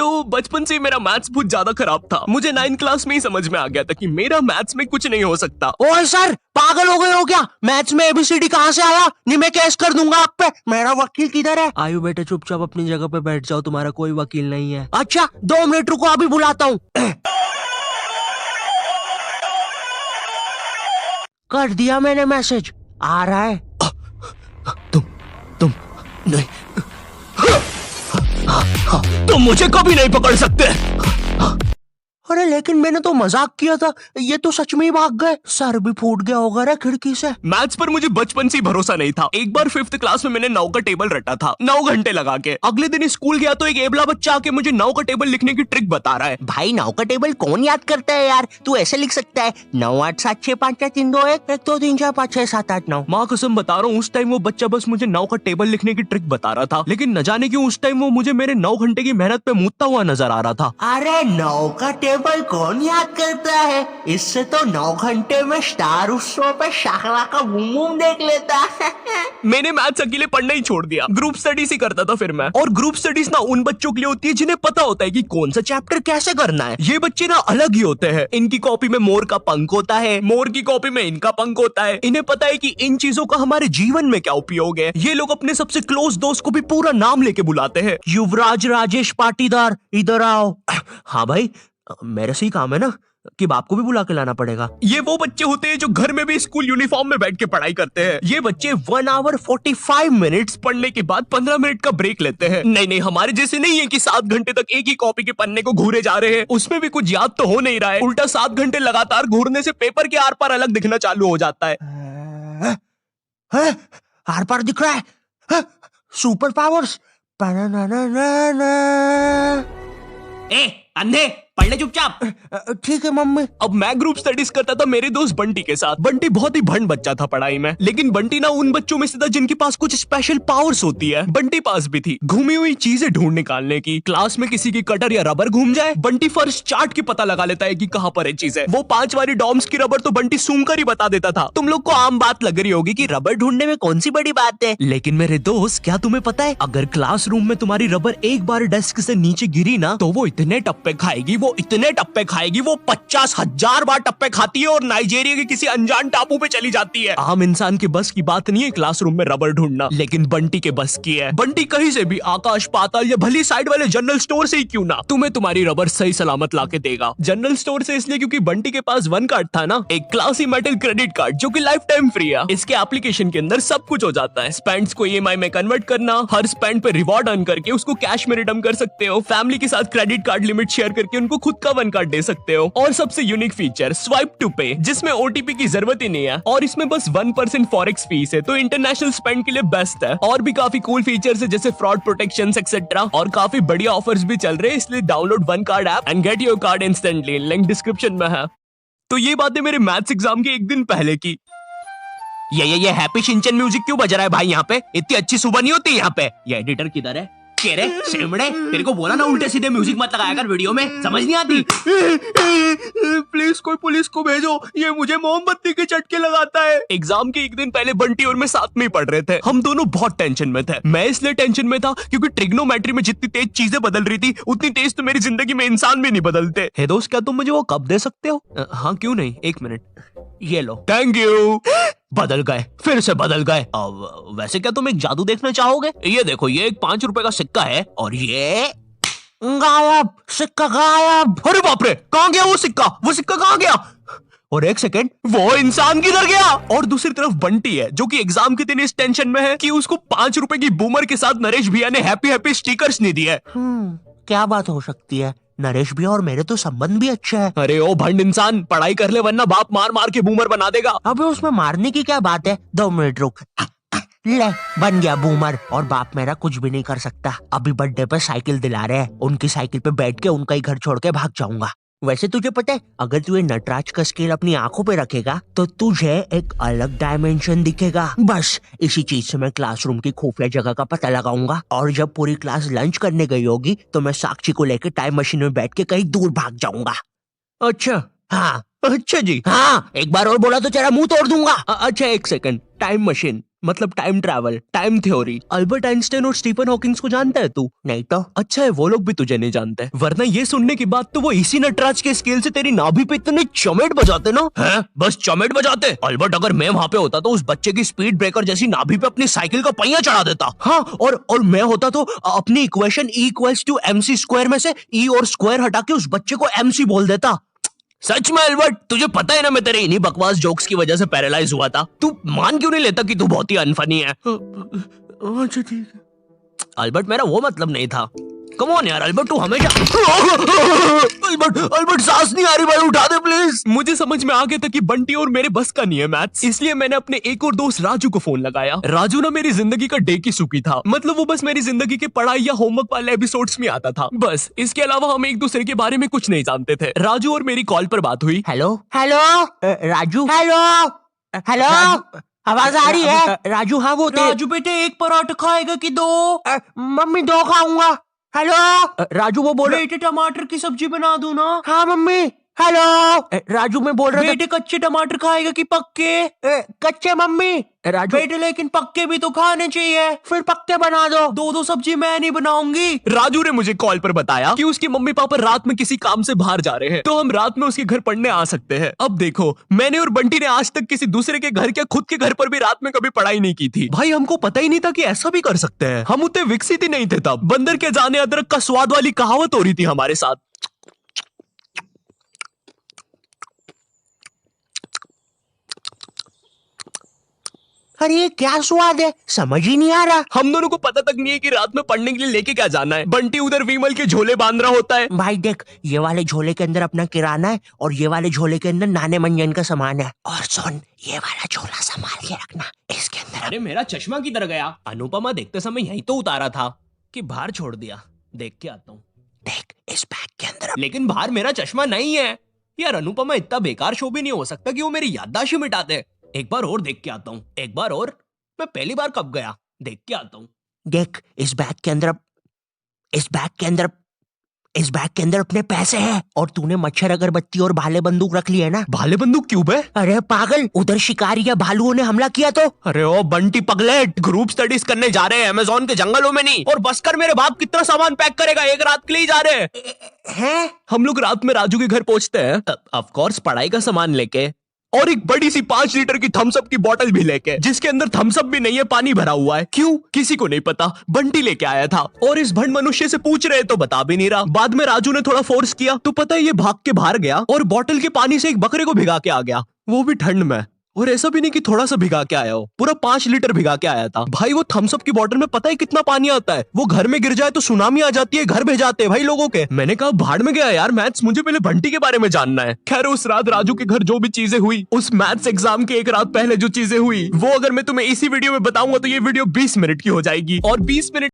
तो बचपन से मेरा मैथ्स बहुत ज्यादा खराब था। मुझे 9th क्लास में ही समझ में आ गया था कि मेरा मैथ्स में कुछ नहीं हो सकता। ओए सर, पागल हो गए हो क्या? मैथ्स में एबीसीडी कहाँ से आया? नहीं, मैं केस कर दूंगा आप पे। मेरा वकील किधर है? आयु बेटे, चुपचाप अपनी जगह पे बैठ जाओ, तुम्हारा कोई वकील नहीं है। अच्छा, 2 मिनट रुको, अभी बुलाता हूँ। कर दिया मैंने मैसेज, आ रहा है। तुम नहीं, तुम मुझे कभी नहीं पकड़ सकते। अरे लेकिन मैंने तो मजाक किया था, ये तो सच में ही भाग गए। सर भी फूट गया होगा रे खिड़की से। मैथ्स पर मुझे बचपन से ही भरोसा नहीं था। एक बार 5th क्लास में मैंने 9 का टेबल रटा था, 9 घंटे लगा के। अगले दिन स्कूल गया तो एक एबला बच्चा आके मुझे 9 का टेबल लिखने की ट्रिक बता रहा है। भाई 9 का टेबल कौन याद करता है यार? तू ऐसे लिख सकता है 9 8 7 6 5 4 3 2 1 1 2 3 4 5 6 7 8 9। माँ कसम बता रहा हूँ, उस टाइम वो बच्चा बस मुझे 9 का टेबल लिखने की ट्रिक बता रहा था, लेकिन न जाने क्यों उस टाइम वो मुझे मेरे 9 घंटे की मेहनत पे मूतता हुआ नजर आ रहा था। अरे 9 का टेबल कौन याद करता है? इससे तो 9 घंटे में स्टार उत्सव पे शाहरा का बूम बूम देख लेता। मैंने मैथ्स अकेले पढ़ना ही छोड़ दिया, ग्रुप स्टडीज ही करता था फिर मैं। और ग्रुप स्टडीज ना उन बच्चों के लिए होती है जिन्हें पता होता है कि कौन सा चैप्टर कैसे करना है। ये बच्चे ना अलग ही होते हैं। इनकी कॉपी में मोर का पंख होता है, मोर की कॉपी में इनका पंख होता है। इन्हें पता है कि इन चीजों का हमारे जीवन में क्या उपयोग है। ये लोग अपने सबसे क्लोज दोस्त को भी पूरा नाम लेके बुलाते हैं। युवराज राजेश पाटीदार, इधर आओ। हाँ भाई, मेरे से ही काम है ना कि बाप को भी बुला के लाना पड़ेगा। ये वो बच्चे होते हैं जो घर में भी स्कूल यूनिफॉर्म में बैठ के पढ़ाई करते हैं। ये बच्चे 1 आवर 45 मिनट्स पढ़ने के बाद 15 मिनट का ब्रेक लेते हैं। नहीं, हमारे जैसे नहीं है कि 7 घंटे तक एक ही कॉपी के पन्ने को घूरे जा रहे हैं। उसमें भी कुछ याद तो हो नहीं रहा है। उल्टा 7 घंटे लगातार घूरने से पेपर के आर पार अलग दिखना चालू हो जाता है। आर पार दिख रहा है। Super powers. ए अंधे, पढ़ ले चुपचाप। ठीक है मम्मी। अब मैं ग्रुप स्टडीज करता था मेरे दोस्त बंटी के साथ। बंटी बहुत ही भंड बच्चा था पढ़ाई में, लेकिन बंटी ना उन बच्चों में से था जिनके पास कुछ स्पेशल पावर्स होती है। बंटी पास भी थी घूमी हुई चीजें ढूंढ निकालने की। क्लास में किसी की कटर या रबर घूम जाए, बंटी फर्श चाट के पता लगा लेता है कि कहाँ पर है चीजें। वो 5 वाली डॉम्स की रबर तो बंटी सूंघ कर ही बता देता था। तुम लोग को आम बात लग रही होगी कि रबर ढूंढने में कौन सी बड़ी बात है, लेकिन मेरे दोस्त, क्या तुम्हें पता है, अगर क्लासरूम में तुम्हारी रबर एक बार डेस्क से नीचे गिरी ना तो वो इतने टप्पे खाएगी, वो इतने टप्पे खाएगी, वो 50,000 बार टप्पे खाती है और नाइजीरिया के किसी अनजान टापू पे चली जाती है। आम इंसान के बस की बात नहीं है क्लासरूम में रबर ढूंढना, लेकिन बंटी के बस की है। बंटी कहीं से भी, आकाश पाताल या भली साइड वाले जनरल स्टोर से ही क्यों ना, तुम्हें तुम्हारी रबर सही सलामत लाके देगा। जनरल स्टोर से इसलिए क्योंकि बंटी के पास 1 कार्ड था ना, एक क्लासी मेटल क्रेडिट कार्ड जो कि लाइफ टाइम फ्री है। इसके एप्लीकेशन के अंदर सब कुछ हो जाता है। स्पेंड्स को EMI में कन्वर्ट करना, हर स्पेंड पे रिवॉर्ड अर्न करके उसको कैश में रिडीम कर सकते हो। फैमिली के साथ क्रेडिट कार्ड लिमिट शेयर करके उनको खुद का 1 कार्ड दे सकते हो। और सबसे यूनिक फीचर स्वाइप टू पे, जिसमें OTP की जरूरत ही नहीं है और इसमें बस 1% फॉरेक्स फीस है, तो इंटरनेशनल स्पेंड के लिए बेस्ट है। और भी काफी कूल फीचर्स है जैसे फ्रॉड प्रोटेक्शन एक्सेट्रा, और काफी बढ़िया ऑफर्स भी चल रहे हैं। इसलिए download 1 card app and get your card instantly, link description में है। तो ये बातें मेरे मैथ्स एग्जाम के एक दिन पहले की। ये हैप्पी शिनचैन म्यूजिक क्यों बज रहा है भाई यहाँ पे? इतनी अच्छी सुबह नहीं होती यहाँ पे। ये एडिटर किधर है? कह रहे सेमड़े, तेरे को बोला ना उल्टे सीधे म्यूजिक मत लगाया कर वीडियो में, समझ नहीं आती। प्लीज कोई पुलिस को भेजो, ये मुझे मोमबत्ती के चटके लगाता है। एग्जाम के एक दिन पहले बंटी और मैं साथ में ही पढ़ रहे थे। हम दोनों बहुत टेंशन में थे। मैं इसलिए टेंशन में था क्योंकि ट्रिग्नोमेट्री में जितनी तेज चीजें बदल रही थी उतनी तेज तो मेरी जिंदगी में इंसान भी नहीं बदलते। हे दोस्त, क्या तुम मुझे वो कप दे सकते हो? हाँ क्यों नहीं, 1 मिनट, ये लो। Thank you. बदल गए, फिर से बदल गए। अब वैसे क्या तुम एक जादू देखना चाहोगे? ये देखो, ये एक 5 रुपए का सिक्का है और ये गायब, सिक्का गायब। अरे बाप रे, कहाँ गया वो सिक्का? वो सिक्का कहाँ गया? और 1 सेकेंड, वो इंसान किधर गया? और दूसरी तरफ बंटी है जो कि एग्जाम के दिन इस टेंशन में है कि उसको 5 रुपए की बूमर के साथ नरेश भैया ने हैप्पी हैप्पी स्टिकर्स नहीं दिए। क्या बात हो सकती है? नरेश भी और मेरे तो संबंध भी अच्छे हैं। अरे ओ भंड इंसान, पढ़ाई कर ले वरना बाप मार मार के बूमर बना देगा। अबे उसमें मारने की क्या बात है? 2 मिनट रुक। ले, बन गया बूमर और बाप मेरा कुछ भी नहीं कर सकता। अभी बर्थडे पे साइकिल दिला रहे हैं, उनकी साइकिल पे बैठ के उनका ही घर छोड़ के भाग जाऊंगा। वैसे तुझे पता है, अगर तू ये नटराज का स्केल अपनी आंखों पे रखेगा तो तुझे एक अलग डायमेंशन दिखेगा। बस इसी चीज से मैं क्लासरूम की खुफिया जगह का पता लगाऊंगा और जब पूरी क्लास लंच करने गई होगी तो मैं साक्षी को लेकर टाइम मशीन में बैठ के कहीं दूर भाग जाऊंगा। अच्छा, हाँ अच्छा जी। हाँ, एक बार और बोला तो तेरा मुंह तोड़ दूंगा। अच्छा 1 सेकंड, टाइम मशीन मतलब time travel, time theory. Albert Einstein और स्टीफन हॉकिंस को जानता है तू? नहीं तो। अच्छा है वो लोग भी तुझे नहीं जानते, वरना ये सुनने के बाद तो वो इसी नटराज के स्केल से तेरी नाभि पे इतने चमेट बजाते ना। हैं? बस चमेट बजाते? अल्बर्ट अगर मैं वहाँ पे होता तो उस बच्चे की स्पीड ब्रेकर जैसी नाभि पे अपनी साइकिल का पहिया चढ़ा देता। हाँ, और मैं होता तो अपनी इक्वेशन E=mc² में से E और स्क्वायर हटा के उस बच्चे को MC बोल देता। सच में अल्बर्ट, तुझे पता है ना मैं तेरे इन्हीं बकवास जोक्स की वजह से पैरालाइज हुआ था। तू मान क्यों नहीं लेता कि तू बहुत ही अनफनी है? अच्छा ठीक है। अल्बर्ट मेरा वो मतलब नहीं था। कम ऑन यार अल्बर्ट, तू हमेशा अल्बर्ट सांस नहीं आ रही भाई, उठा दे प्लीज। मुझे समझ में आ गया था कि बंटी और मेरे बस का नहीं है मैथ्स, इसलिए मैंने अपने एक और दोस्त राजू को फोन लगाया। राजू ना मेरी जिंदगी का डे की सुखी था, मतलब वो बस मेरी जिंदगी के पढ़ाई या होमवर्क वाले एपिसोड्स में आता था बस। इसके अलावा हम एक दूसरे के बारे में कुछ नहीं जानते थे। राजू और मेरी कॉल पर बात हुई। Hello hello Raju, hello hello, आवाज आ रही है? राजू, हाँ वो राजू बेटे एक पराठा खाएगा कि दो? मम्मी 2 खाऊंगा। हेलो राजू वो बोल बेटे टमाटर की सब्जी बना दूं ना? हाँ मम्मी। हेलो राजू, मैं बोल रहा था बेटे कच्चे टमाटर खाएगा कि पक्के? कच्चे मम्मी। राजू बेटे लेकिन पक्के भी तो खाने चाहिए। फिर पक्के बना दो। दो सब्जी मैं नहीं बनाऊंगी। राजू ने मुझे कॉल पर बताया कि उसकी मम्मी पापा रात में किसी काम से बाहर जा रहे हैं, तो हम रात में उसके घर पढ़ने आ सकते हैं। अब देखो, मैंने और बंटी ने आज तक किसी दूसरे के घर, क्या खुद के घर पर भी रात में कभी पढ़ाई नहीं की थी। भाई हमको पता ही नहीं था कि ऐसा भी कर सकते हैं। हम उतने विकसित ही नहीं थे तब। बंदर के जाने अदरक का स्वाद वाली कहावत हो रही थी हमारे साथ। अरे ये क्या स्वाद है, समझ ही नहीं आ रहा। हम दोनों को पता तक नहीं है कि रात में पढ़ने के लिए लेके क्या जाना है। बंटी उधर विमल के झोले बांध रहा होता है। भाई देख, ये वाले झोले के अंदर अपना किराना है और ये वाले झोले के अंदर नाने मंजन का सामान है। और सुन, ये वाला झोला संभाल के रखना, इसके अंदर। अरे मेरा चश्मा किधर गया? अनुपमा देखते समय यही तो उतारा था कि बाहर छोड़ दिया। देख के आता हूँ। देख, इस बैग के अंदर। लेकिन बाहर मेरा चश्मा नहीं है यार। अनुपमा इतना बेकार शो भी नहीं हो सकता कि वो मेरी याददाश्त ही मिटा दे। एक बार और देख के आता हूँ, एक बार और। मैं पहली बार कब गया? देख के आता हूँ। देख, इस बैग के अंदर अपने पैसे हैं। और तूने मच्छर अगरबत्ती और भाले बंदूक रख ली है ना? भाले बंदूक क्यों बे? अरे पागल, उधर शिकारी या भालुओं ने हमला किया तो। अरे ओ बंटी पगलेट, ग्रुप स्टडीज करने जा रहे हैं अमेज़न के जंगलों में नहीं। और बस कर, मेरे बाप कितना सामान पैक करेगा? एक रात के लिए जा रहे हैं? हम लोग रात में राजू के घर पहुंचते हैं, ऑफ कोर्स पढ़ाई का सामान लेके, और एक बड़ी सी 5 लीटर की थम्स अप की बोतल भी लेके, जिसके अंदर थम्स अप भी नहीं है, पानी भरा हुआ है। क्यों? किसी को नहीं पता, बंटी लेके आया था। और इस भंड मनुष्य से पूछ रहे तो बता भी नहीं रहा। बाद में राजू ने थोड़ा फोर्स किया तो पता है ये भाग के बाहर गया और बोतल के पानी से एक बकरे को भिगा के आ गया, वो भी ठंड में। और ऐसा भी नहीं कि थोड़ा सा भिगा के आया हो, पूरा 5 लीटर भिगा के आया था। भाई वो थम्स अप की बोतल में पता है कितना पानी आता है? वो घर में गिर जाए तो सुनामी आ जाती है, घर भेजाते हैं भाई लोगों के। मैंने कहा भाड़ में गया यार मैथ्स, मुझे पहले बंटी के बारे में जानना है। खैर उस रात राजू के घर जो भी चीजें हुई, उस मैथ्स एग्जाम के एक रात पहले जो चीजें हुई, वो अगर मैं तुम्हें इसी वीडियो में बताऊंगा तो ये वीडियो 20 मिनट की हो जाएगी। और 20 मिनट